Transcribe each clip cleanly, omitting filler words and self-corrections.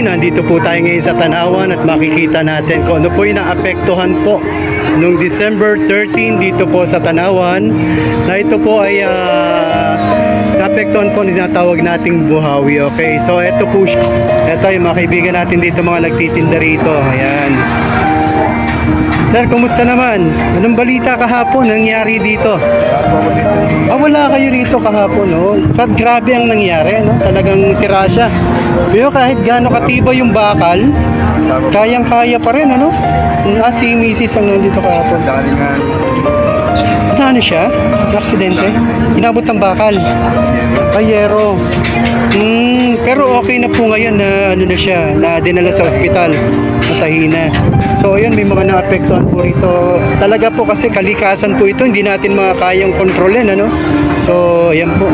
nandito po tayo ngayon sa Tanawan at makikita natin kung ano po yung naapektuhan po noong December 13 dito po sa Tanawan, na ito po ay naapektuhan po tinatawag nating buhawi. Okay, so ito po siya. Ito yung mga kaibigan natin dito, mga nagtitinda rito. Ayan. Sir, kumusta naman? Anong balita kahapon nangyari dito? Wala kayo rito kahapon, no? Grabe ang nangyari, no? Talagang sira siya. Pero kahit gaano katiba yung bakal, kayang-kaya pa rin, ano? Si Mrs. ang nandito kahapon. Ano siya? Aksidente? Inabot ng bakal? Ayero. Pero okay na po ngayon na ano na siya, na dinala sa ospital. Matahina. So ayun, may mga naapektuhan po rito. Talaga po kasi kalikasan po ito, hindi natin makakayang kontrolin, ano? So ayan po.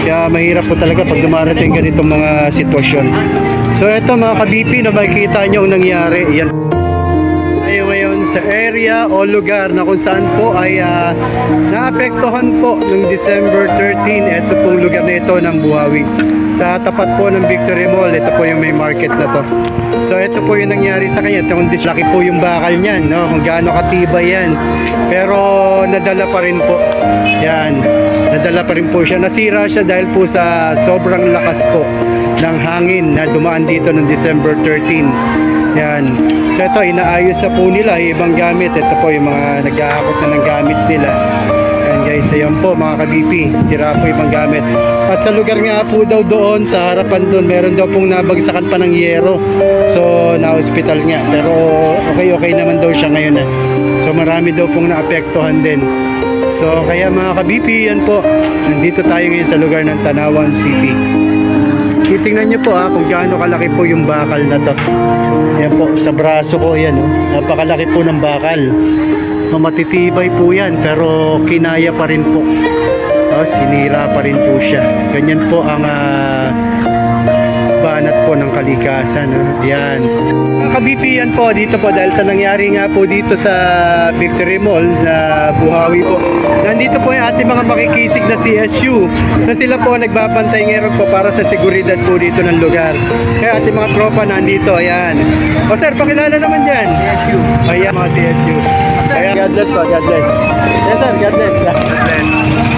Kaya mahirap po talaga pag dumarating ganitong mga sitwasyon. So ito mga ka-BP, na makikita nyo ang nangyari. Ayan. Tayo ngayon sa area o lugar na kung saan po ay naapektuhan po noong December 13. Ito pong lugar na ito ng Buhawi. Sa tapat po ng Victory Mall, ito po yung may market na to. So ito po yung nangyari sa kanya. Ito kung laki po yung bakal niyan, no? Kung gaano katibay yan. Pero nadala pa rin po. Yan. Nadala pa rin po siya. Nasira siya dahil po sa sobrang lakas po ng hangin na dumaan dito noong December 13. Yan. So ito, inaayos na po nila yung ibang gamit. Ito po yung mga nag-aakot na ng gamit nila. Yan guys, ayan po mga ka-BP, sira po ibang gamit. At sa lugar nga po daw doon, sa harapan doon, meron daw pong nabagsakan pa ng yero. So na-hospital nga, pero okay naman daw siya ngayon. So marami daw pong naapektuhan din. So kaya mga ka-BP, yan po, nandito tayo ngayon sa lugar ng Tanawan City. Titingnan nyo po kung gaano kalaki po yung bakal na to. Yan po, sa braso ko yan, napakalaki po ng bakal. Matitibay po yan, pero kinaya pa rin po. Sinira pa rin po siya. Ganyan po ang banat po ng kalikasan. Yan. Ka-BP, yan po dito po dahil sa nangyari nga po dito sa Victory Mall sa Buhawi po. Nandito po yung ating mga makikisig na CSU na sila po nagbabantay ngayon po para sa seguridad po dito ng lugar. Kaya ating mga tropa nandito. Ayan. O sir, pakilala naman dyan. CSU. Ayan mga CSU. Ayan. God bless po. God bless. Yes sir, God bless. God bless.